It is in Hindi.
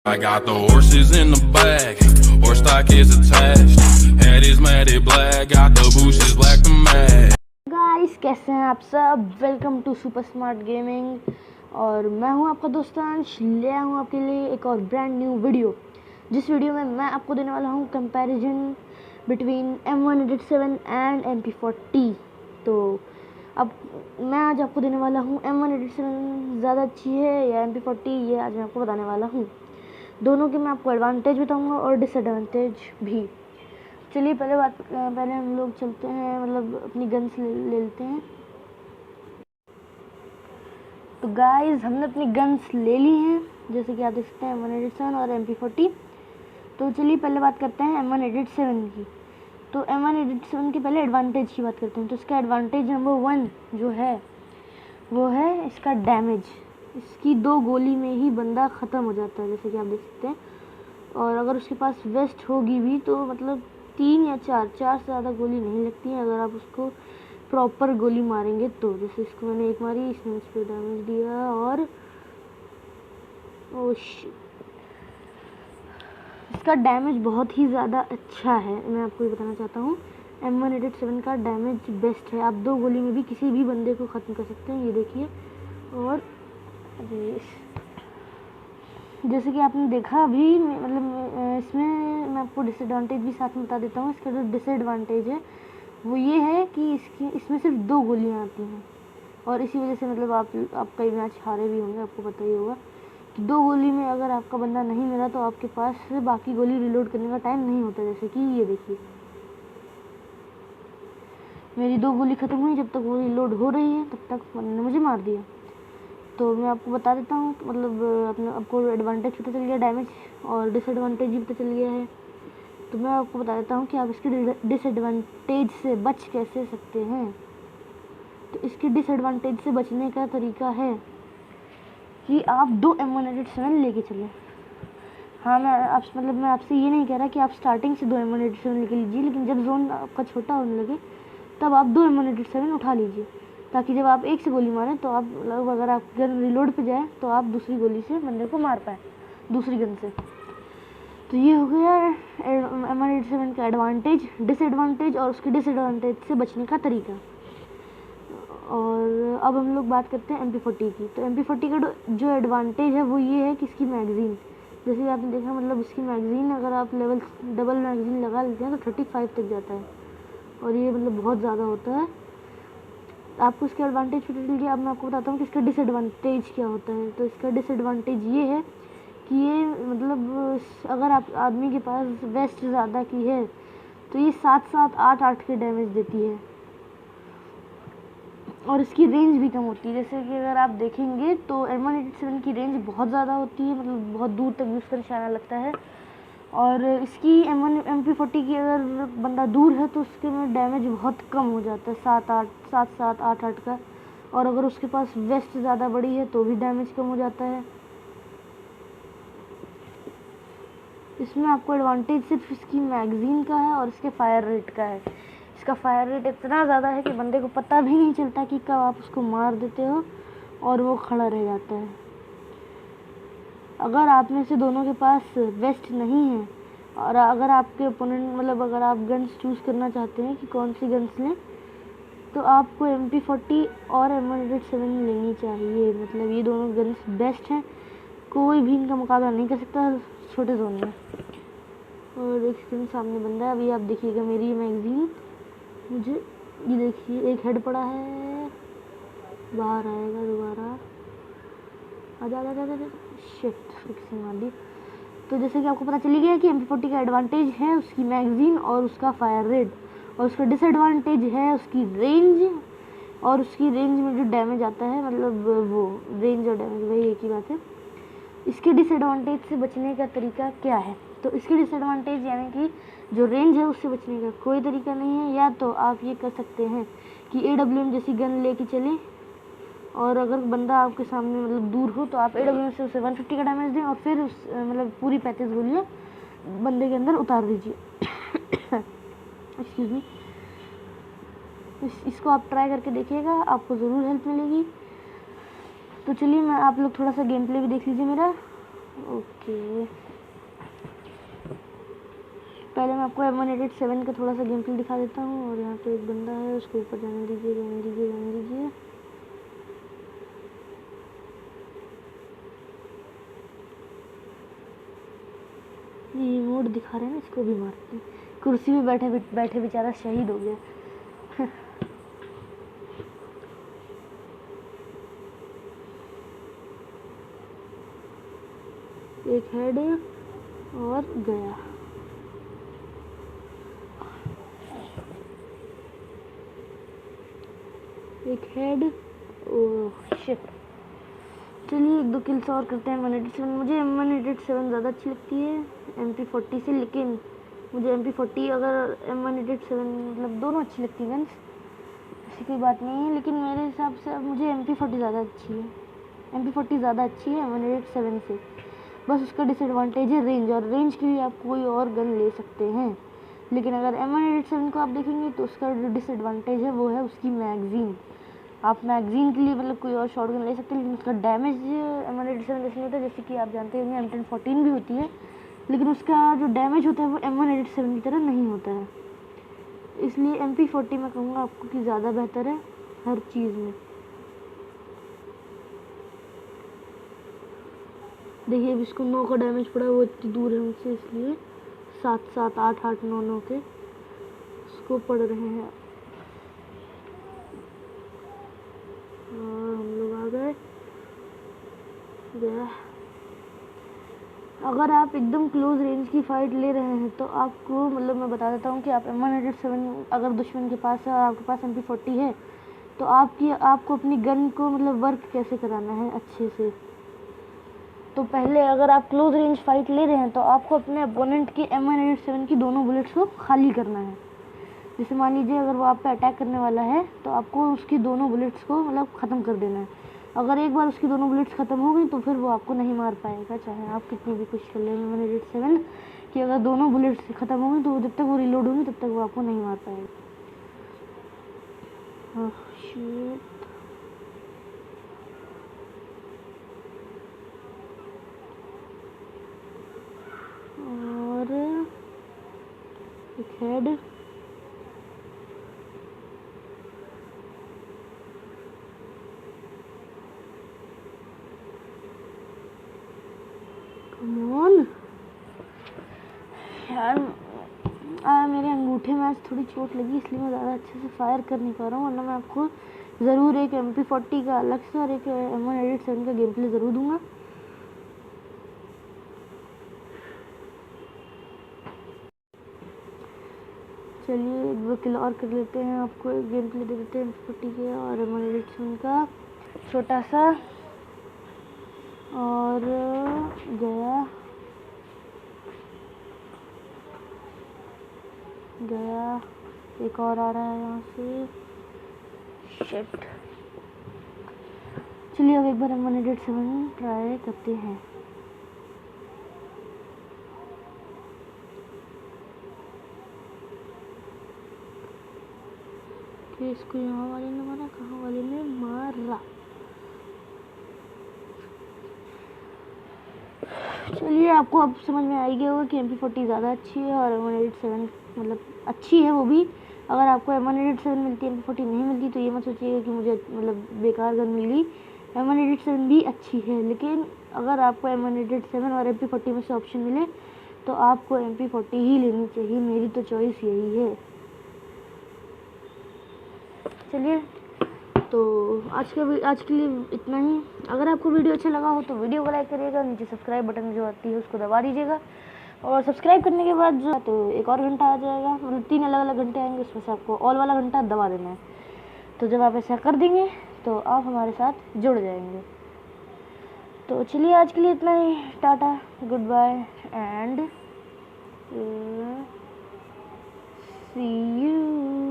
I got the horses in the back, horse stock is attached. Head is matted black, got the bushes black to match. Guys कैसे हैं आप सब। Welcome to super smart gaming और मैं हूं आपका दोस्त अंश। ले आया हूं आपके लिए एक और ब्रांड न्यू वीडियो, जिस वीडियो में मैं आपको देने वाला हूं comparison between M187 and MP40। तो अब मैं आज आपको देने वाला हूं M187 ज़्यादा अच्छी है या MP40, ये आज मैं आपको बताने वाला हूं। दोनों के मैं आपको एडवांटेज बताऊंगा और डिसएडवांटेज भी। चलिए पहले हम लोग चलते हैं, मतलब अपनी गन्स ले लेते हैं। तो गाइस हमने अपनी गन्स ले ली हैं, जैसे कि आप देख सकते हैं M187 और MP40। तो चलिए पहले बात करते हैं M187 की। तो M187 के पहले एडवांटेज की बात करते हैं। तो इसका एडवांटेज नंबर 1 जो है वो है इसका डैमेज। इसकी 2 गोली में ही बंदा ख़त्म हो जाता है, जैसे कि आप देख सकते हैं। और अगर उसके पास वेस्ट होगी भी तो मतलब 3 या 4 से ज़्यादा गोली नहीं लगती है अगर आप उसको प्रॉपर गोली मारेंगे तो। जैसे इसको मैंने एक मारी, इसने मुझ पर डैमेज दिया और इसका डैमेज बहुत ही ज़्यादा अच्छा है। मैं आपको ये बताना चाहता हूँ M187 का डैमेज बेस्ट है। आप 2 गोली में भी किसी भी बंदे को ख़त्म कर सकते हैं, ये देखिए। और जैसे कि आपने देखा अभी, मतलब इसमें मैं आपको डिसएडवांटेज भी साथ में बता देता हूँ। इसका जो डिसएडवांटेज है वो ये है कि इसमें सिर्फ 2 गोलियाँ आती हैं और इसी वजह से मतलब आप कई मैच हारे भी होंगे, आपको पता ही होगा कि 2 गोली में अगर आपका बंदा नहीं मिला तो आपके पास बाकी गोली रिलोड करने का टाइम नहीं होता। जैसे कि ये देखिए, मेरी 2 गोली ख़त्म हुई, जब तक वो रिलोड हो रही है तब तक बंदे ने मुझे मार दिया। तो मैं आपको बता देता हूँ, मतलब आपको एडवांटेज पता चल गया डैमेज और डिसएडवांटेज भी पता चल गया है। तो मैं आपको बता देता हूँ कि आप इसके डिसएडवांटेज से बच कैसे सकते हैं। तो इसके डिसएडवांटेज से बचने का तरीका है कि आप 2 M187 लेके चलें। हाँ, मैं आपसे ये नहीं कह रहा कि आप स्टार्टिंग से 2 M187 लेके लीजिए, लेकिन जब जोन आपका छोटा होने लगे तब आप 2 M187 उठा लीजिए, ताकि जब आप एक से गोली मारें तो आप अगर आप गन रिलोड पे जाए तो आप दूसरी गोली से बंदे को मार पाए, दूसरी गन से। तो ये हो गया M187 का एडवांटेज, डिसएडवांटेज और उसके डिसएडवांटेज से बचने का तरीका। और अब हम लोग बात करते हैं MP40 की। तो MP40 का जो एडवांटेज है वो ये है कि इसकी मैगज़ीन, जैसे आपने देखा, मतलब इसकी मैगज़ीन अगर आप डबल मैगज़ीन लगा लेते हैं तो 35 तक जाता है और ये मतलब बहुत ज़्यादा होता है। आपको इसका एडवांटेज पता चल गया। अब मैं आपको बताता हूँ कि इसका डिसएडवांटेज क्या होता है। तो इसका डिसएडवांटेज ये है कि ये मतलब अगर आप आदमी के पास वेस्ट ज़्यादा की है तो ये 7 8 के डैमेज देती है और इसकी रेंज भी कम होती है। जैसे कि अगर आप देखेंगे तो M187 की रेंज बहुत ज़्यादा होती है, मतलब बहुत दूर तक भी उसका निशाना लगता है। और इसकी MP40 की अगर बंदा दूर है तो उसके में डैमेज बहुत कम हो जाता है, 7 8 का। और अगर उसके पास वेस्ट ज़्यादा बड़ी है तो भी डैमेज कम हो जाता है। इसमें आपको एडवांटेज सिर्फ इसकी मैगज़ीन का है और इसके फायर रेट का है। इसका फायर रेट इतना ज़्यादा है कि बंदे को पता भी नहीं चलता कि कब आप उसको मार देते हो और वो खड़ा रह जाता है। अगर आप में से दोनों के पास वेस्ट नहीं है और अगर आपके ओपोनेंट, मतलब अगर आप गन्स चूज़ करना चाहते हैं कि कौन सी गन्स लें, तो आपको MP40 और M187 लेनी चाहिए। मतलब ये दोनों गन्स बेस्ट हैं, कोई भी इनका मुकाबला नहीं कर सकता छोटे जोन में। और एक सेकंड, सामने बंदा है, अभी आप देखिएगा मेरी मैगज़ीन, मुझे ये देखिए एक हेड पड़ा है, बाहर आएगा दोबारा, आजा शिफ्ट फिक्सिंग मार दी। तो जैसे कि आपको पता चली गया कि MP40 का एडवांटेज है उसकी मैगज़ीन और उसका फायर रेट, और उसका डिसएडवांटेज है उसकी रेंज। और उसकी रेंज में जो डैमेज आता है, मतलब वो रेंज और डैमेज वही एक ही बात है। इसके डिसएडवांटेज से बचने का तरीका क्या है? तो इसके डिसएडवांटेज यानी कि जो रेंज है उससे बचने का कोई तरीका नहीं है। या तो आप ये कर सकते हैं कि AWM जैसी गन लेके चलें, और अगर बंदा आपके सामने मतलब दूर हो तो आप AWM से उसे 150 का डैमेज दें और फिर उस मतलब पूरी 35 गोलियाँ बंदे के अंदर उतार दीजिए। Excuse me. इसको आप ट्राई करके देखिएगा, आपको ज़रूर हेल्प मिलेगी। तो चलिए, मैं आप लोग थोड़ा सा गेम प्ले भी देख लीजिए मेरा। ओके, पहले मैं आपको M187 का थोड़ा सा गेम प्ले दिखा देता हूँ। और यहाँ पे एक बंदा है, उसको ऊपर जाने दीजिए, जाने दीजिए, जाने दीजिए। ये मोड दिखा रहे हैं ना, इसको भी मारते हैं। कुर्सी में बैठे बैठे बेचारा शहीद हो गया। एक हेड और गया। एक हेड, ओह शिट। चलिए एक दो किल्स और करते हैं। M187, मुझे M187 ज़्यादा अच्छी लगती है MP40 से, लेकिन मुझे MP40 अगर M187 मतलब दोनों अच्छी लगती है, ऐसी कोई बात नहीं है, लेकिन मेरे हिसाब से अब मुझे MP40 ज़्यादा अच्छी है। MP40 ज़्यादा अच्छी है M187 से। बस उसका डिसएडवांटेज है रेंज, और रेंज के लिए आप कोई और गन ले सकते हैं। लेकिन अगर M187 को आप देखेंगे तो उसका जो डिसएडवांटेज है वो है उसकी मैगज़ीन। आप मैगज़ीन के लिए मतलब कोई और शॉटगन ले सकते हैं, लेकिन उसका डैमेज M187 जैसे नहीं होता। जैसे कि आप जानते होंगे M1014 भी होती है, लेकिन उसका जो डैमेज होता है वो M187 की तरह नहीं होता है। इसलिए MP40 मैं कहूँगा आपको कि ज़्यादा बेहतर है हर चीज़ में। देखिए अब इसको 9 का डैमेज पड़ा, वो इतनी दूर है उनसे, इसलिए 7-7, 8-8, 9-9 के उसको पड़ रहे हैं। और हम लोग आ गए। अगर आप एकदम क्लोज रेंज की फ़ाइट ले रहे हैं तो आपको मतलब मैं बता देता हूँ कि आप M187 अगर दुश्मन के पास है और आपके पास MP40 है तो आपको अपनी गन को मतलब वर्क कैसे कराना है अच्छे से। तो पहले अगर आप क्लोज रेंज फाइट ले रहे हैं तो आपको अपने अपोनेंट की M187 की दोनों बुलेट्स को खाली करना है। जैसे मान लीजिए अगर वो आप पे अटैक करने वाला है तो आपको उसकी दोनों बुलेट्स को मतलब ख़त्म कर देना है। अगर एक बार उसकी दोनों बुलेट्स ख़त्म हो गई तो फिर वो आपको नहीं मार पाएगा, चाहे आप कितनी भी कोशिश कर लें M187 कि अगर दोनों बुलेट्स ख़त्म हो गई तो जब तक वो रिलोड होंगी तब तक वो आपको नहीं मार पाएगा। शिट, और एक हेड, कम ऑन यार। मेरे अंगूठे में आज थोड़ी चोट लगी, इसलिए मैं ज़्यादा अच्छे से फायर कर नहीं पा रहा हूँ, वरना मैं आपको ज़रूर एक MP40 का अलग से और एक M187 का गेम प्ले ज़रूर दूंगा। चलिए एक दो किल और कर लेते हैं, आपको एक गेम प्ले दे देते हैं MP40 के और M187 का छोटा सा। और गया एक और आ रहा है यहाँ से। शिट, चलिए अब एक बार M187 ट्राई करते हैं। कि इसको यहाँ वाले ने मारा, कहाँ वाले ने मारा। चलिए आपको अब समझ में आ ही गया होगा कि MP40 ज़्यादा अच्छी है और M187 मतलब अच्छी है वो भी। अगर आपको M187 मिलती है MP40 नहीं मिलती तो ये मत सोचिएगा कि मुझे मतलब बेकार गन मिली। M187 भी अच्छी है, लेकिन अगर आपको M187 और MP40 में से ऑप्शन मिले तो आपको MP40 ही लेनी चाहिए। मेरी तो चॉइस यही है। चलिए तो आज के लिए इतना ही। अगर आपको वीडियो अच्छा लगा हो तो वीडियो को लाइक करिएगा, नीचे सब्सक्राइब बटन जो आती है उसको दबा दीजिएगा, और सब्सक्राइब करने के बाद जो तो एक और घंटा आ जाएगा, मतलब 3 अलग अलग घंटे आएंगे, उसमें से आपको ऑल वाला घंटा दबा देना है। तो जब आप ऐसा कर देंगे तो आप हमारे साथ जुड़ जाएंगे। तो चलिए आज के लिए इतना ही। Tata, goodbye and see you.